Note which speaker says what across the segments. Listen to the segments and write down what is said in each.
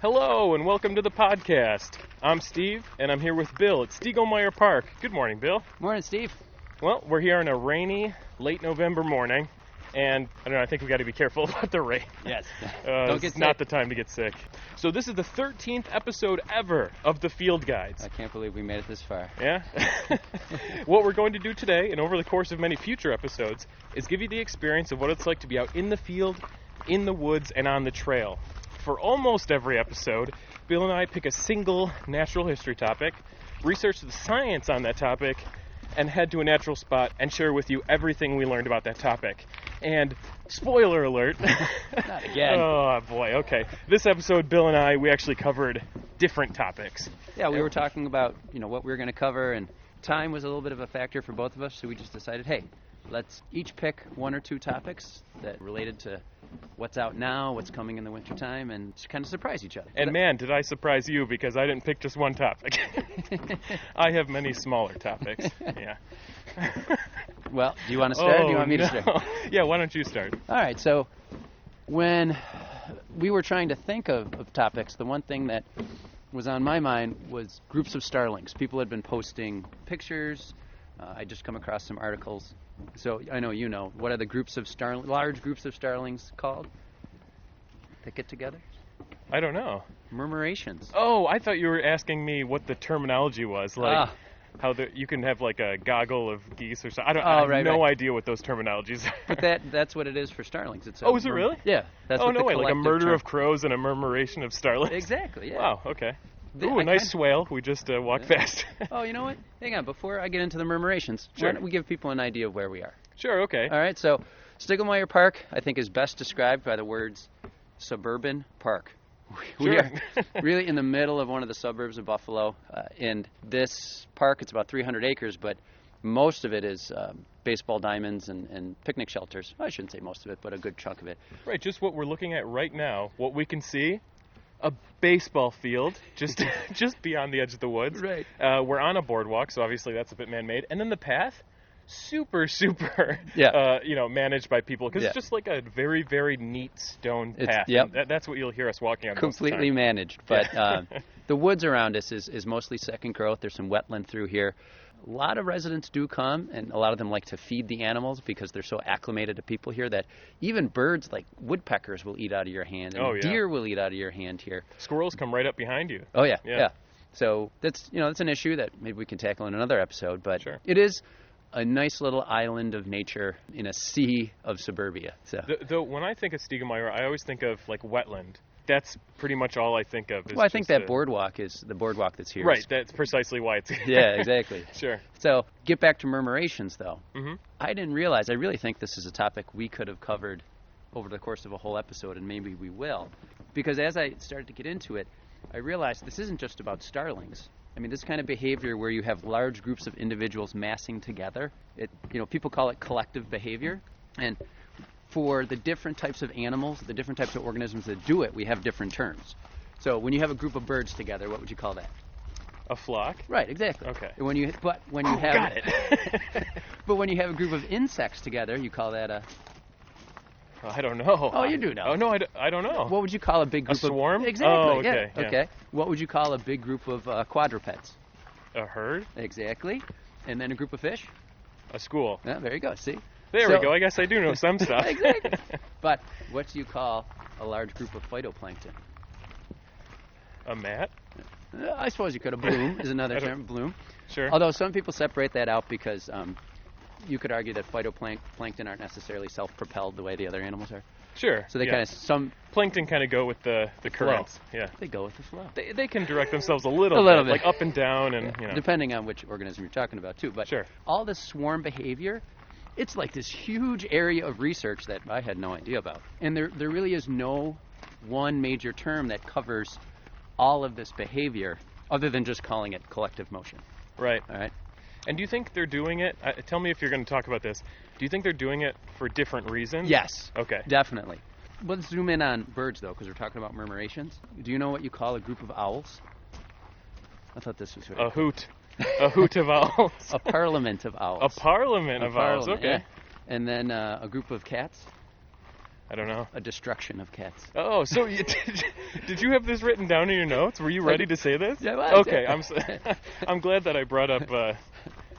Speaker 1: Hello, and welcome to the podcast. I'm Steve, and I'm here with Bill at Stiegelmeyer Park. Good morning, Bill.
Speaker 2: Morning, Steve.
Speaker 1: Well, we're here on a rainy, late November morning, and I don't know, I think we got to be careful about the rain.
Speaker 2: Yes.
Speaker 1: Don't get sick. Not the time to get sick. So this is the 13th episode ever of the Field Guides.
Speaker 2: I can't believe we made it this far.
Speaker 1: Yeah? What we're going to do today, and over the course of many future episodes, is give you the experience of what it's like to be out in the field, in the woods, and on the trail. For almost every episode, Bill and I pick a single natural history topic, research the science on that topic, and head to a natural spot and share with you everything we learned about that topic. And spoiler alert.
Speaker 2: Not again.
Speaker 1: Oh, boy. Okay. This episode, Bill and I, we actually covered different topics.
Speaker 2: Yeah, we were talking about, what we were going to cover, and time was a little bit of a factor for both of us, so we just decided, hey, let's each pick one or two topics that related to what's out now, what's coming in the wintertime, and just kind of surprise each other.
Speaker 1: And man, did I surprise you, because I didn't pick just one topic. I have many smaller topics. Yeah.
Speaker 2: Well, do you want to start or do you want me to start?
Speaker 1: Yeah, why don't you start?
Speaker 2: All right, so when we were trying to think of topics, the one thing that was on my mind was groups of starlings. People had been posting pictures. I just come across some articles. So I know you know. What are the groups of large groups of starlings called that get together?
Speaker 1: I don't know.
Speaker 2: Murmurations.
Speaker 1: Oh, I thought you were asking me what the terminology was, like how you can have like a goggle of geese or something. I have no idea what those terminologies are.
Speaker 2: But that's what it is for starlings. It's
Speaker 1: is it really?
Speaker 2: Yeah. That's
Speaker 1: no way, like a murder of crows and a murmuration of starlings?
Speaker 2: Exactly, yeah.
Speaker 1: Wow, okay. Ooh, a nice swale. We just walked past.
Speaker 2: Oh, you know what? Hang on. Before I get into the murmurations, why don't we give people an idea of where we are?
Speaker 1: Sure, okay.
Speaker 2: All right, so Stiegelmeyer Park, I think, is best described by the words suburban park. We are really in the middle of one of the suburbs of Buffalo. And this park, it's about 300 acres, but most of it is baseball diamonds and picnic shelters. Well, I shouldn't say most of it, but a good chunk of it.
Speaker 1: Right, just what we're looking at right now, what we can see. A baseball field, just beyond the edge of the woods.
Speaker 2: Right.
Speaker 1: We're on a boardwalk, so obviously that's a bit man-made. And then the path, super, managed by people, because it's just like a very, very neat stone path.
Speaker 2: Yep.
Speaker 1: That's what you'll hear us walking on.
Speaker 2: Completely managed, but the woods around us is mostly second growth. There's some wetland through here. A lot of residents do come, and a lot of them like to feed the animals because they're so acclimated to people here that even birds like woodpeckers will eat out of your hand, and deer will eat out of your hand here.
Speaker 1: Squirrels come right up behind you.
Speaker 2: Oh, yeah. So that's an issue that maybe we can tackle in another episode, but it is a nice little island of nature in a sea of suburbia. So,
Speaker 1: though when I think of Stiegelmeyer, I always think of like wetland. That's pretty much all I think of.
Speaker 2: Well, I think that boardwalk is the boardwalk that's here.
Speaker 1: Right, that's precisely why it's here.
Speaker 2: Yeah, exactly.
Speaker 1: Sure.
Speaker 2: So, get back to murmurations, though.
Speaker 1: Mm-hmm.
Speaker 2: I didn't realize, I really think this is a topic we could have covered over the course of a whole episode, and maybe we will. Because as I started to get into it, I realized this isn't just about starlings. I mean, this kind of behavior where you have large groups of individuals massing together, people call it collective behavior. And for the different types of animals, the different types of organisms that do it, we have different terms. So when you have a group of birds together, what would you call that?
Speaker 1: A flock?
Speaker 2: Right, exactly.
Speaker 1: Okay.
Speaker 2: But when you have a group of insects together, you call that a...
Speaker 1: I don't know.
Speaker 2: Oh, you do know.
Speaker 1: Oh, no, I don't know.
Speaker 2: What would you call a big group
Speaker 1: of... A swarm?
Speaker 2: Exactly,
Speaker 1: oh, okay.
Speaker 2: Yeah. Okay. What would you call a big group of quadrupeds?
Speaker 1: A herd?
Speaker 2: Exactly. And then a group of fish?
Speaker 1: A school.
Speaker 2: Yeah, there you go, see?
Speaker 1: There we go. I guess I do know some stuff.
Speaker 2: Exactly. But what do you call a large group of phytoplankton?
Speaker 1: A mat?
Speaker 2: I suppose you could. A bloom is another term. Bloom.
Speaker 1: Sure.
Speaker 2: Although some people separate that out because you could argue that phytoplankton aren't necessarily self-propelled the way the other animals are.
Speaker 1: Sure.
Speaker 2: So they kind of
Speaker 1: plankton kind of go with the currents.
Speaker 2: Flow. Yeah. They go with the flow.
Speaker 1: They can direct themselves a little bit, like up and down, and
Speaker 2: depending on which organism you're talking about too. But all this swarm behavior. It's like this huge area of research that I had no idea about. And there really is no one major term that covers all of this behavior other than just calling it collective motion.
Speaker 1: Right.
Speaker 2: All right.
Speaker 1: And do you think they're doing it? Tell me if you're going to talk about this. Do you think they're doing it for different reasons?
Speaker 2: Yes.
Speaker 1: Okay.
Speaker 2: Definitely. Let's zoom in on birds, though, because we're talking about murmurations. Do you know what you call a group of owls? I thought this was
Speaker 1: a hoot. A hoot of owls.
Speaker 2: A parliament of owls.
Speaker 1: A parliament of owls, okay.
Speaker 2: Yeah. And then a group of cats.
Speaker 1: I don't know.
Speaker 2: A destruction of cats.
Speaker 1: Oh, so did you have this written down in your notes? Were you ready to say this?
Speaker 2: Yeah, well,
Speaker 1: okay, I'm glad that I brought up.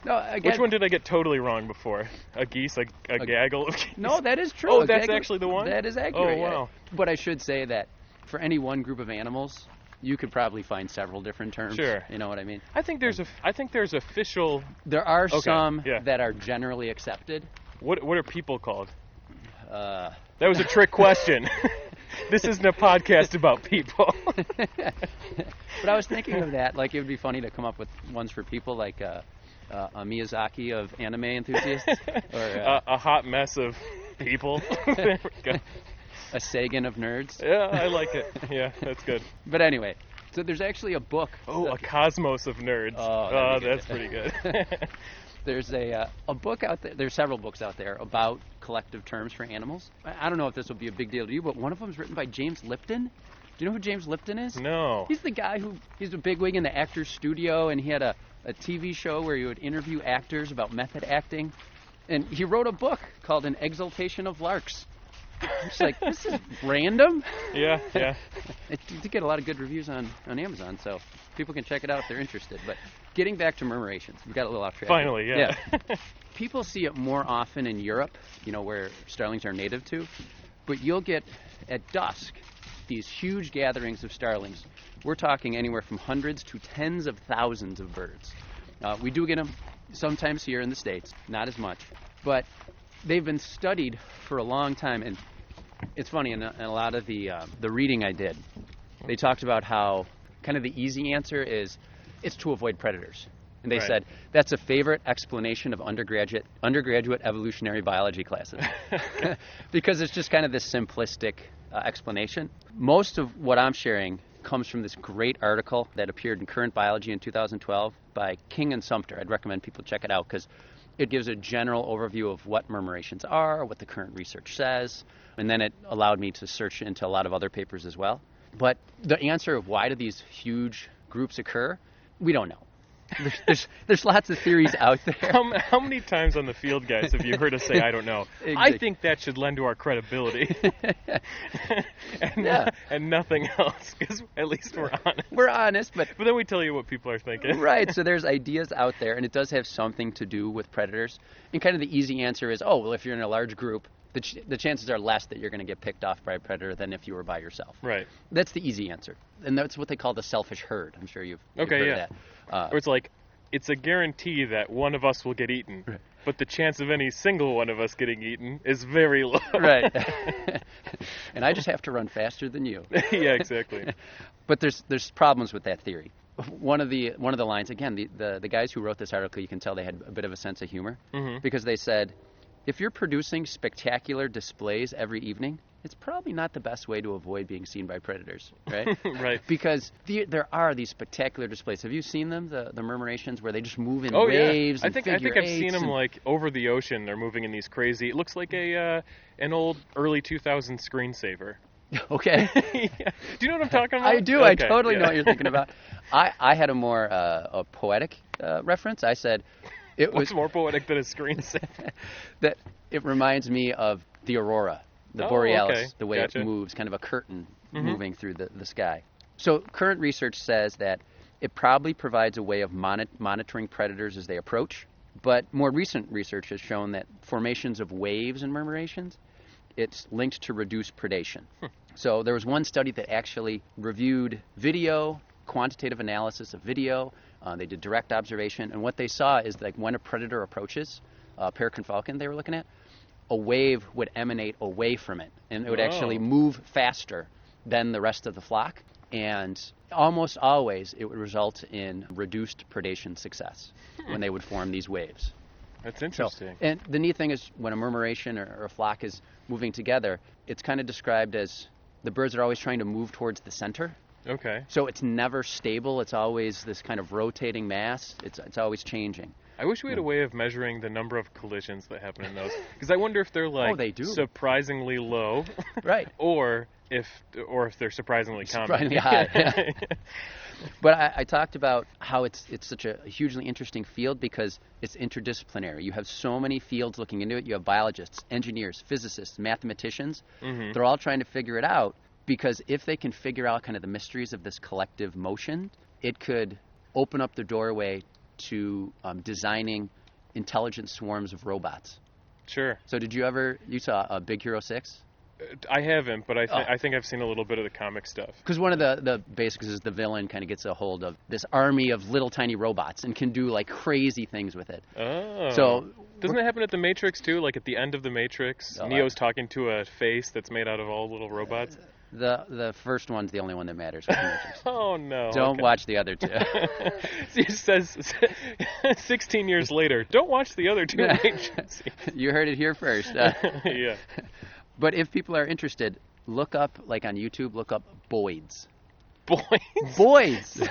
Speaker 2: No, again,
Speaker 1: which one did I get totally wrong before? A geese, a gaggle of geese?
Speaker 2: No, that is true.
Speaker 1: Oh, that's actually the one?
Speaker 2: That is accurate.
Speaker 1: Oh, wow.
Speaker 2: Yeah. But I should say that for any one group of animals, you could probably find several different terms.
Speaker 1: Sure.
Speaker 2: You know what I mean?
Speaker 1: I think there's official.
Speaker 2: There are some
Speaker 1: yeah.
Speaker 2: that are generally accepted.
Speaker 1: What are people called? That was a trick question. This isn't a podcast about people.
Speaker 2: But I was thinking of that. Like, it would be funny to come up with ones for people, like a Miyazaki of anime enthusiasts, or
Speaker 1: a hot mess of people. There we go.
Speaker 2: A Sagan of nerds.
Speaker 1: Yeah, I like it. Yeah, that's good.
Speaker 2: But anyway, so there's actually a book.
Speaker 1: Oh, a cosmos of nerds. Oh, that's pretty good.
Speaker 2: There's a book out there. There's several books out there about collective terms for animals. I don't know if this will be a big deal to you, but one of them is written by James Lipton. Do you know who James Lipton is?
Speaker 1: No.
Speaker 2: He's the guy he's a bigwig in the Actors Studio, and he had a TV show where he would interview actors about method acting. And he wrote a book called An Exaltation of Larks. It's like, this is random.
Speaker 1: Yeah.
Speaker 2: It did get a lot of good reviews on Amazon, so people can check it out if they're interested. But getting back to murmurations, we got a little off track.
Speaker 1: Finally, yeah.
Speaker 2: People see it more often in Europe, where starlings are native to. But you'll get, at dusk, these huge gatherings of starlings. We're talking anywhere from hundreds to tens of thousands of birds. We do get them sometimes here in the States, not as much. But they've been studied for a long time, and it's funny, in a lot of the reading I did, they talked about how kind of the easy answer is it's to avoid predators. And they said that's a favorite explanation of undergraduate evolutionary biology classes. Because it's just kind of this simplistic explanation. Most of what I'm sharing comes from this great article that appeared in Current Biology in 2012 by King and Sumter. I'd recommend people check it out because it gives a general overview of what murmurations are, what the current research says, and then it allowed me to search into a lot of other papers as well. But the answer of why do these huge groups occur, we don't know. There's lots of theories out there.
Speaker 1: How many times on the field, guys, have you heard us say, I don't know? Exactly. I think that should lend to our credibility. And nothing else, because at least we're honest.
Speaker 2: We're honest, but
Speaker 1: then we tell you what people are thinking.
Speaker 2: Right, so there's ideas out there, and it does have something to do with predators. And kind of the easy answer is, if you're in a large group, the chances are less that you're going to get picked off by a predator than if you were by yourself. Right. That's the easy answer. And that's what they call the selfish herd. I'm sure you've heard of that.
Speaker 1: Or it's like, it's a guarantee that one of us will get eaten, but the chance of any single one of us getting eaten is very low. Right.
Speaker 2: And I just have to run faster than you.
Speaker 1: Yeah, exactly.
Speaker 2: But there's problems with that theory. One of the lines, again, the guys who wrote this article, you can tell they had a bit of a sense of humor, because they said, if you're producing spectacular displays every evening, it's probably not the best way to avoid being seen by predators, right? Right. Because there are these spectacular displays. Have you seen them, the murmurations, where they just move in waves?
Speaker 1: I think I've seen them like over the ocean. They're moving in these crazy. It looks like an old early 2000s screensaver.
Speaker 2: Okay.
Speaker 1: Yeah. Do you know what I'm talking about?
Speaker 2: I do. Okay. I totally know what you're thinking about. I had a more a poetic reference. I said it was
Speaker 1: what's more poetic than a screensaver?
Speaker 2: That it reminds me of the aurora. The borealis, the way it moves, kind of a curtain moving through the sky. So current research says that it probably provides a way of monitoring predators as they approach. But more recent research has shown that formations of waves and murmurations, it's linked to reduced predation. So there was one study that actually reviewed video, quantitative analysis of video. They did direct observation. And what they saw is like when a predator approaches, peregrine falcon they were looking at, a wave would emanate away from it, and it would actually move faster than the rest of the flock, and almost always it would result in reduced predation success when they would form these waves.
Speaker 1: That's interesting.
Speaker 2: And the neat thing is when a murmuration or a flock is moving together, it's kind of described as the birds are always trying to move towards the center. Okay. So it's never stable. It's always this kind of rotating mass. It's always changing.
Speaker 1: I wish we had a way of measuring the number of collisions that happen in those. Because I wonder if they're like
Speaker 2: they do.
Speaker 1: surprisingly low.
Speaker 2: Right.
Speaker 1: Or if they're surprisingly common.
Speaker 2: Surprisingly high. Yeah. But I talked about how it's such a hugely interesting field because it's interdisciplinary. You have so many fields looking into it. You have biologists, engineers, physicists, mathematicians.
Speaker 1: Mm-hmm.
Speaker 2: They're all trying to figure it out because if they can figure out kind of the mysteries of this collective motion, it could open up the doorway to designing intelligent swarms of robots.
Speaker 1: Sure.
Speaker 2: So you saw Big Hero 6?
Speaker 1: I haven't, but I think I've seen a little bit of the comic stuff.
Speaker 2: Because one of the basics is the villain kind of gets a hold of this army of little tiny robots and can do like crazy things with it.
Speaker 1: Oh.
Speaker 2: So
Speaker 1: doesn't that happen at the Matrix too? Like at the end of the Matrix, Neo's talking to a face that's made out of all little robots.
Speaker 2: The first one's the only one that matters. With the Matrix.
Speaker 1: Oh no!
Speaker 2: Don't watch the other two.
Speaker 1: He says 16 years later, don't watch the other two Matrix.
Speaker 2: You heard it here first.
Speaker 1: Yeah.
Speaker 2: But if people are interested, look up, like on YouTube, look up Boids.
Speaker 1: Boids?
Speaker 2: Boids!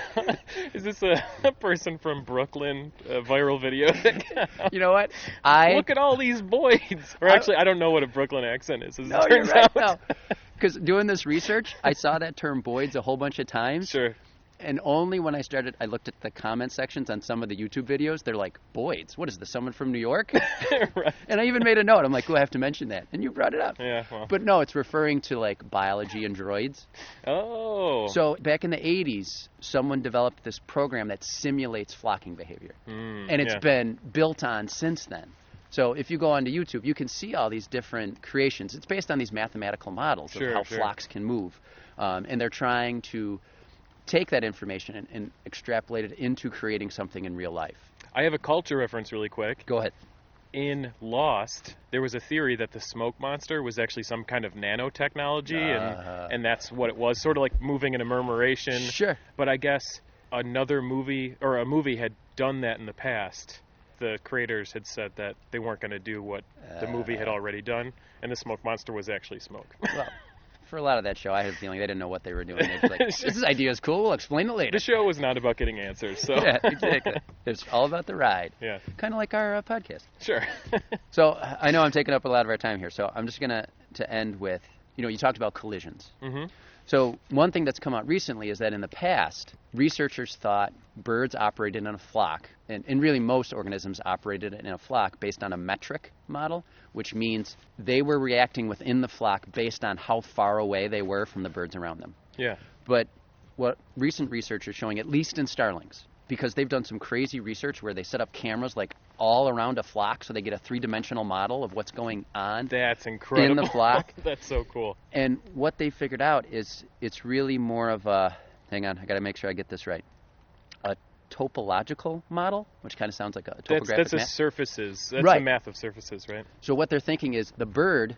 Speaker 1: Is this a person from Brooklyn, a viral video?
Speaker 2: You know what?
Speaker 1: Look at all these boids! Or actually, I don't know what a Brooklyn accent is, as it turns
Speaker 2: right.
Speaker 1: out.
Speaker 2: Because doing this research, I saw that term Boids a whole bunch of times.
Speaker 1: Sure.
Speaker 2: And only when I looked at the comment sections on some of the YouTube videos, they're like, Boids, what is this, someone from New York?
Speaker 1: Right.
Speaker 2: And I even made a note. I'm like, I have to mention that. And you brought it up.
Speaker 1: Yeah, well.
Speaker 2: But no, it's referring to like biology and droids.
Speaker 1: Oh.
Speaker 2: So back in the 80s, someone developed this program that simulates flocking behavior. And it's been built on since then. So if you go onto YouTube, you can see all these different creations. It's based on these mathematical models of how flocks can move. And they're trying to take that information and extrapolate it into creating something in real life.
Speaker 1: I have a culture reference really quick.
Speaker 2: Go ahead.
Speaker 1: In Lost, there was a theory that the smoke monster was actually some kind of nanotechnology, and that's what it was, sort of like moving in a murmuration.
Speaker 2: Sure.
Speaker 1: But I guess a movie had done that in the past. The creators had said that they weren't going to do what the movie had already done, and the smoke monster was actually smoke.
Speaker 2: Well, for a lot of that show, I had a feeling they didn't know what they were doing. They were like, this idea is cool, we'll explain it later.
Speaker 1: The show was not about getting answers, so...
Speaker 2: Yeah, exactly. It's all about the ride.
Speaker 1: Yeah.
Speaker 2: Kind of like our podcast.
Speaker 1: Sure.
Speaker 2: So I know I'm taking up a lot of our time here, so I'm just going to end with, you talked about collisions.
Speaker 1: Mm-hmm.
Speaker 2: So one thing that's come out recently is that in the past, researchers thought birds operated in a flock, and really most organisms operated in a flock based on a metric model, which means they were reacting within the flock based on how far away they were from the birds around them.
Speaker 1: Yeah.
Speaker 2: But what recent research is showing, at least in starlings, because they've done some crazy research where they set up cameras like all around a flock so they get a three-dimensional model of what's going on.
Speaker 1: That's incredible.
Speaker 2: In the flock.
Speaker 1: That's so cool.
Speaker 2: And what they figured out is it's really more of a, hang on, I got to make sure I get this right, a topological model, which kind of sounds like a topographic
Speaker 1: That's surfaces. That's
Speaker 2: right.
Speaker 1: The math of surfaces, right?
Speaker 2: So what they're thinking is the bird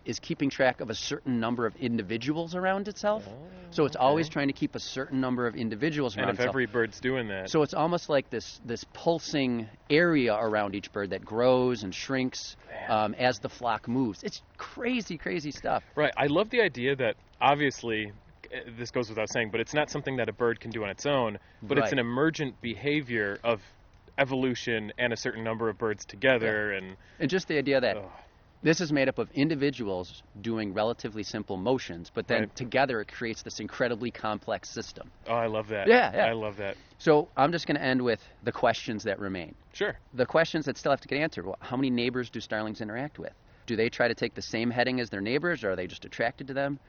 Speaker 2: is keeping track of a certain number of individuals around itself. So it's always trying to keep a certain number of individuals around itself.
Speaker 1: And if every bird's doing that.
Speaker 2: So it's almost like this pulsing area around each bird that grows and shrinks as the flock moves. It's crazy, crazy stuff.
Speaker 1: Right. I love the idea that, obviously, this goes without saying, but it's not something that a bird can do on its own, but it's an emergent behavior of evolution and a certain number of birds together.
Speaker 2: Yeah. And just the idea that this is made up of individuals doing relatively simple motions, but then together it creates this incredibly complex system.
Speaker 1: Oh, I love that.
Speaker 2: Yeah.
Speaker 1: I love that.
Speaker 2: So I'm just going to end with the questions that remain.
Speaker 1: Sure.
Speaker 2: The questions that still have to get answered. Well, how many neighbors do starlings interact with? Do they try to take the same heading as their neighbors, or are they just attracted to them?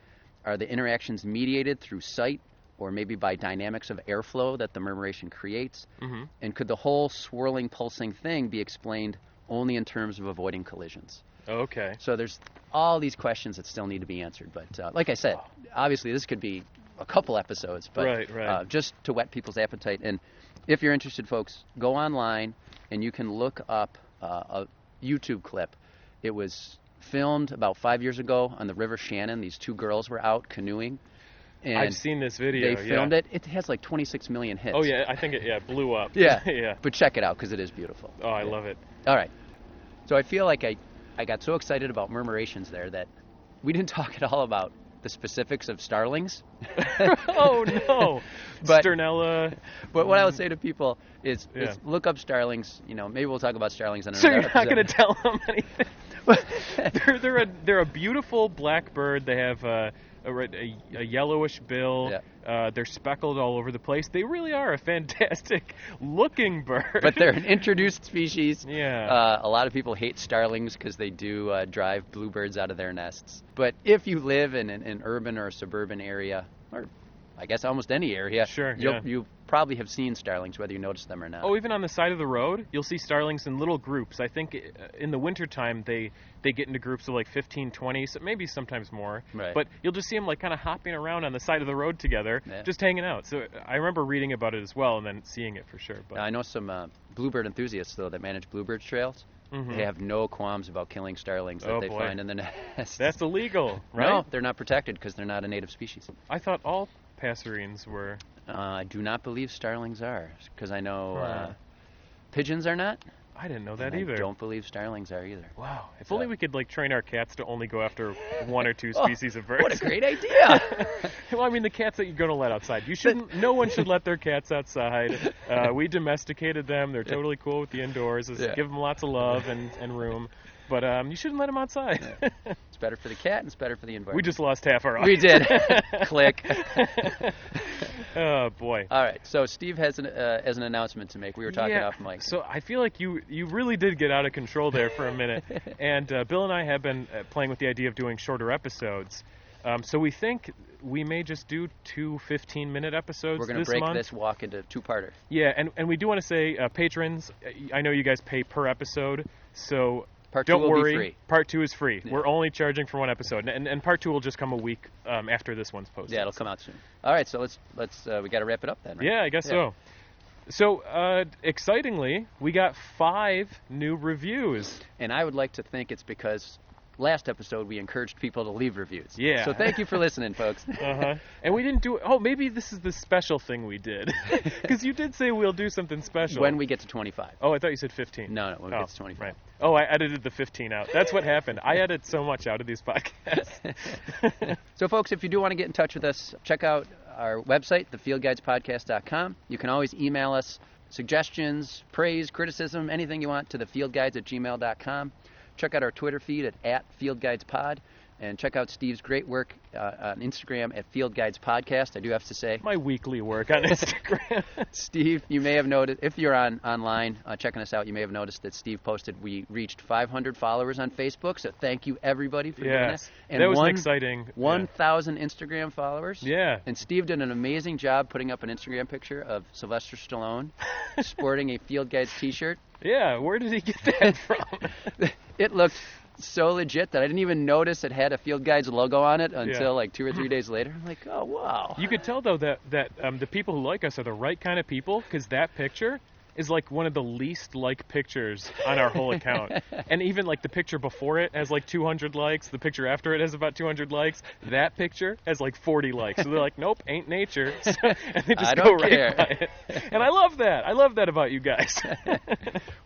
Speaker 2: Are the interactions mediated through sight, or maybe by dynamics of airflow that the murmuration creates?
Speaker 1: Mm-hmm.
Speaker 2: And could the whole swirling, pulsing thing be explained only in terms of avoiding collisions?
Speaker 1: Okay.
Speaker 2: So there's all these questions that still need to be answered. But like I said, obviously this could be a couple episodes, but just to whet people's appetite. And if you're interested, folks, go online and you can look up a YouTube clip. It was filmed about 5 years ago on the River Shannon. These two girls were out canoeing. And
Speaker 1: I've seen this video.
Speaker 2: They filmed it. It has like 26 million hits.
Speaker 1: Oh, yeah. I think it blew up.
Speaker 2: Yeah.
Speaker 1: Yeah.
Speaker 2: But check it out because it is beautiful.
Speaker 1: Oh, I love it.
Speaker 2: All right. So I feel like I got so excited about murmurations there that we didn't talk at all about the specifics of starlings.
Speaker 1: Oh, no. Sturnella.
Speaker 2: But what I would say to people is look up starlings. Maybe we'll talk about starlings on
Speaker 1: So
Speaker 2: another
Speaker 1: you're not
Speaker 2: episode.
Speaker 1: going to tell them anything? they're a beautiful black bird. They have a yellowish bill.
Speaker 2: Yeah.
Speaker 1: They're speckled all over the place. They really are a fantastic looking bird.
Speaker 2: But they're an introduced species.
Speaker 1: Yeah.
Speaker 2: A lot of people hate starlings because they do drive bluebirds out of their nests. But if you live in an urban or a suburban area, or I guess almost any area,
Speaker 1: sure,
Speaker 2: you probably have seen starlings, whether you notice them or not.
Speaker 1: Oh, even on the side of the road, you'll see starlings in little groups. I think in the wintertime they get into groups of like 15, 20, so maybe sometimes more.
Speaker 2: Right.
Speaker 1: But you'll just see them like kind of hopping around on the side of the road together, just hanging out. So I remember reading about it as well and then seeing it for sure. But
Speaker 2: I know some bluebird enthusiasts, though, that manage bluebird trails.
Speaker 1: Mm-hmm.
Speaker 2: They have no qualms about killing starlings that they find in the nest.
Speaker 1: That's illegal, right?
Speaker 2: No, they're not protected because they're not a native species.
Speaker 1: I thought all passerines were.
Speaker 2: I do not believe starlings are, because I know pigeons are not.
Speaker 1: I didn't know that
Speaker 2: and
Speaker 1: either.
Speaker 2: I don't believe starlings are either.
Speaker 1: Wow. If only we could like train our cats to only go after one or two species of birds.
Speaker 2: What a great idea!
Speaker 1: Well, I mean, the cats that you're going to let outside. You shouldn't. No one should let their cats outside. We domesticated them. They're totally cool with the indoors. Give them lots of love and room. But you shouldn't let them outside.
Speaker 2: It's better for the cat and it's better for the environment.
Speaker 1: We just lost half our audience.
Speaker 2: We did. Click.
Speaker 1: Oh, boy.
Speaker 2: All right. So Steve has an announcement to make. We were talking off mic.
Speaker 1: So I feel like you really did get out of control there for a minute. And Bill and I have been playing with the idea of doing shorter episodes. So we think we may just do 2 15-minute episodes this month.
Speaker 2: We're going to break this walk into two-parter.
Speaker 1: Yeah, and we do want to say, patrons, I know you guys pay per episode, so
Speaker 2: Part 2
Speaker 1: don't
Speaker 2: will
Speaker 1: worry.
Speaker 2: be free.
Speaker 1: Part 2 is free.
Speaker 2: Yeah.
Speaker 1: We're only charging for one episode, and Part 2 will just come a week after this one's posted.
Speaker 2: Yeah, it'll come out soon. All right, so let's we got to wrap it up then, right?
Speaker 1: Yeah, I guess so. So, excitingly, we got 5 new reviews.
Speaker 2: And I would like to think it's because last episode we encouraged people to leave reviews.
Speaker 1: Yeah.
Speaker 2: So thank you for listening, folks.
Speaker 1: And we didn't do it. Oh, maybe this is the special thing we did. Because you did say we'll do something special.
Speaker 2: When we get to 25.
Speaker 1: Oh, I thought you said 15.
Speaker 2: No, when we get to 25.
Speaker 1: Right. Oh, I edited the 15 out. That's what happened. I edit so much out of these podcasts.
Speaker 2: So, folks, if you do want to get in touch with us, check out our website, thefieldguidespodcast.com. You can always email us suggestions, praise, criticism, anything you want to thefieldguides@gmail.com. Check out our Twitter feed at FieldGuidesPod. And check out Steve's great work on Instagram at Field Guides Podcast. I do have to say,
Speaker 1: my weekly work on Instagram.
Speaker 2: Steve, you may have noticed, if you're online checking us out, you may have noticed that Steve posted we reached 500 followers on Facebook. So thank you, everybody, for doing that. And
Speaker 1: that was exciting.
Speaker 2: 1,000 Instagram followers.
Speaker 1: Yeah.
Speaker 2: And Steve did an amazing job putting up an Instagram picture of Sylvester Stallone sporting a Field Guides T-shirt.
Speaker 1: Yeah, where did he get that from?
Speaker 2: It looked so legit that I didn't even notice it had a Field Guides logo on it until like 2 or 3 days later. I'm like, oh, wow.
Speaker 1: You could tell, though, that the people who like us are the right kind of people, because that picture is like one of the least liked pictures on our whole account. And even like the picture before it has like 200 likes. The picture after it has about 200 likes. That picture has like 40 likes. So they're like, nope, ain't nature. So, and they just go right by it. And I love that. I love that about you guys.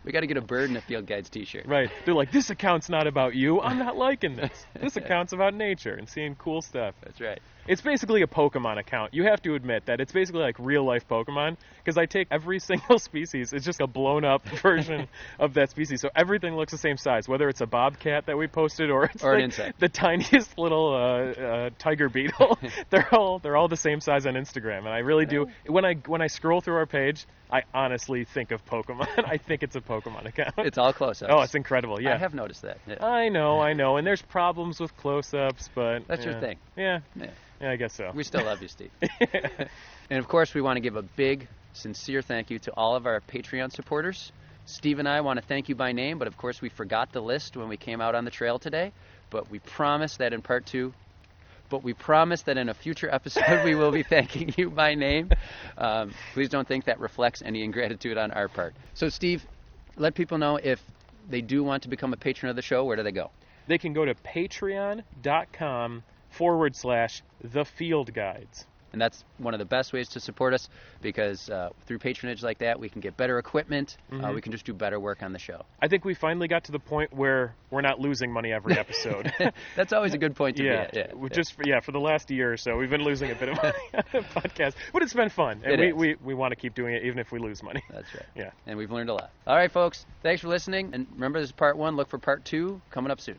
Speaker 2: We got to get a bird in a Field Guides T-shirt.
Speaker 1: Right. They're like, this account's not about you. I'm not liking this. This account's about nature and seeing cool stuff.
Speaker 2: That's right.
Speaker 1: It's basically a Pokemon account. You have to admit that it's basically like real-life Pokemon, because I take every single species. It's just a blown-up version of that species. So everything looks the same size, whether it's a bobcat that we posted or it's
Speaker 2: an insect.
Speaker 1: The tiniest little tiger beetle. They're all the same size on Instagram, and I really do. When I scroll through our page, I honestly think of Pokemon. I think it's a Pokemon account.
Speaker 2: It's all close-ups.
Speaker 1: Oh, it's incredible. Yeah,
Speaker 2: I have noticed that. Yeah.
Speaker 1: I know, and there's problems with close-ups, but
Speaker 2: that's your thing.
Speaker 1: Yeah, I guess so.
Speaker 2: We still love you, Steve. And of course, we want to give a big, sincere thank you to all of our Patreon supporters. Steve and I want to thank you by name, but of course we forgot the list when we came out on the trail today. But we promise that in part 2. But we promise that in a future episode we will be thanking you by name. Please don't think that reflects any ingratitude on our part. So, Steve, let people know if they do want to become a patron of the show, where do they go?
Speaker 1: They can go to patreon.com/thefieldguides.
Speaker 2: And that's one of the best ways to support us, because through patronage like that, we can get better equipment. We can just do better work on the show.
Speaker 1: I think we finally got to the point where we're not losing money every episode.
Speaker 2: That's always a good point to be at.
Speaker 1: For the last year or so, we've been losing a bit of money on the podcast. But it's been fun. And we want to keep doing it even if we lose money.
Speaker 2: That's right.
Speaker 1: Yeah.
Speaker 2: And we've learned a lot. All right, folks. Thanks for listening. And remember, this is part 1. Look for part 2 coming up soon.